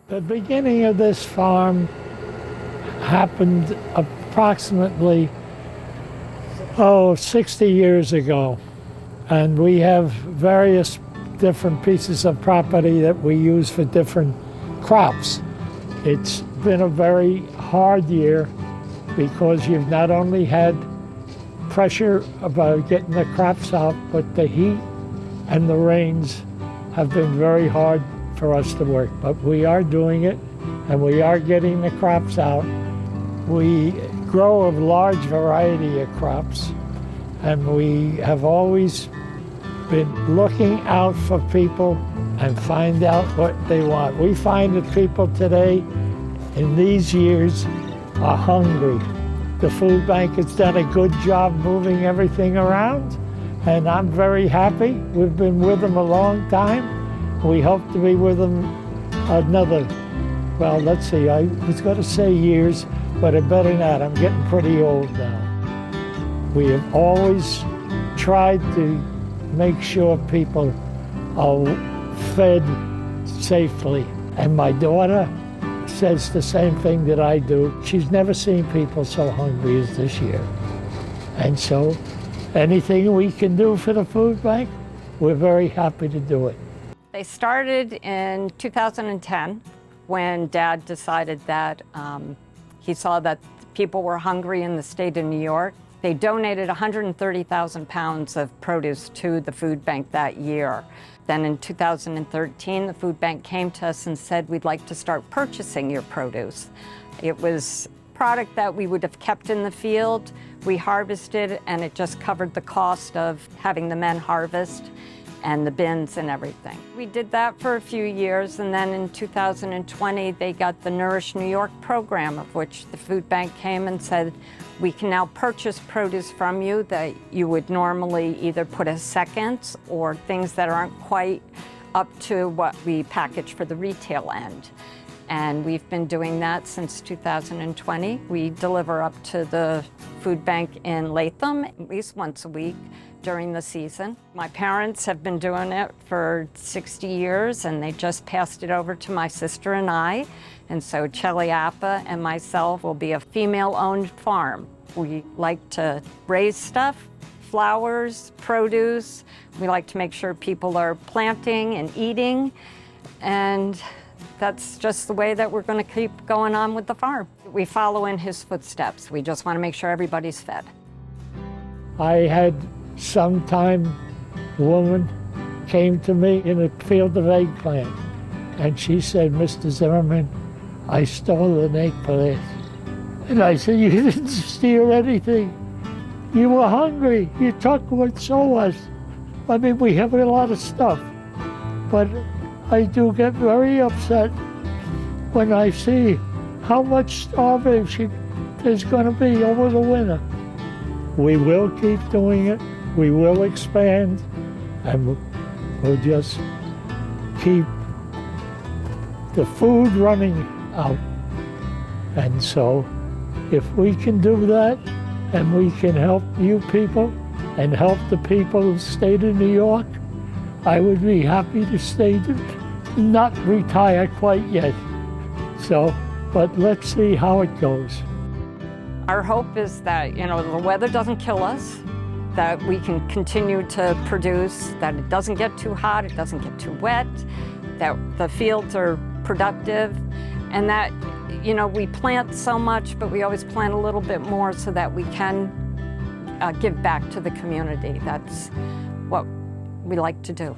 The beginning of this farm happened approximately 60 years ago. And we have various different pieces of property that we use for different crops. It's been a very hard year because you've not only had pressure about getting the crops out, but the heat and the rains have been very hard for us to work. But we are doing it, and we are getting the crops out. We grow a large variety of crops, and we have always been looking out for people and find out what they want. We find that people today, in these years, are hungry. The food bank has done a good job moving everything around, and I'm very happy. We've been with them a long time. We hope to be with them another, well, let's see, I was going to say years, but it better not. I'm getting pretty old now. We have always tried to make sure people are fed safely. And my daughter says the same thing that I do. She's never seen people so hungry as this year. And so anything we can do for the food bank, we're very happy to do it. They started in 2010 when Dad decided that he saw that people were hungry in the state of New York. They donated 130,000 pounds of produce to the food bank that year. Then in 2013, the food bank came to us and said, we'd like to start purchasing your produce. It was product that we would have kept in the field. We harvested, and it just covered the cost of having the men harvest and the bins and everything. We did that for a few years, and then in 2020, they got the Nourish New York Program, of which the food bank came and said, we can now purchase produce from you that you would normally either put as seconds or things that aren't quite up to what we package for the retail end. And we've been doing that since 2020. We deliver up to the food bank in Latham at least once a week during the season. My parents have been doing it for 60 years, and they just passed it over to my sister and I. And so Chelly Appa and myself will be a female-owned farm. We like to raise stuff, flowers, produce. We like to make sure people are planting and eating, and that's just the way that we're going to keep going on with the farm. We follow in his footsteps. We just want to make sure everybody's fed. I had sometime a woman came to me in a field of eggplant, and she said, Mr. Zimmerman, I stole an eggplant. And I said, you didn't steal anything. You were hungry. You took what so was. I mean, we have a lot of stuff, but I do get very upset when I see how much starvation there's going to be over the winter. We will keep doing it. We will expand, and we'll just keep the food running out. And so if we can do that, and we can help you people and help the people of the state of New York, I would be happy to stay, not retire quite yet. So, but let's see how it goes. Our hope is that, the weather doesn't kill us, that we can continue to produce, that it doesn't get too hot, it doesn't get too wet, that the fields are productive, and that, we plant so much, but we always plant a little bit more so that we can give back to the community. That's what we like to do.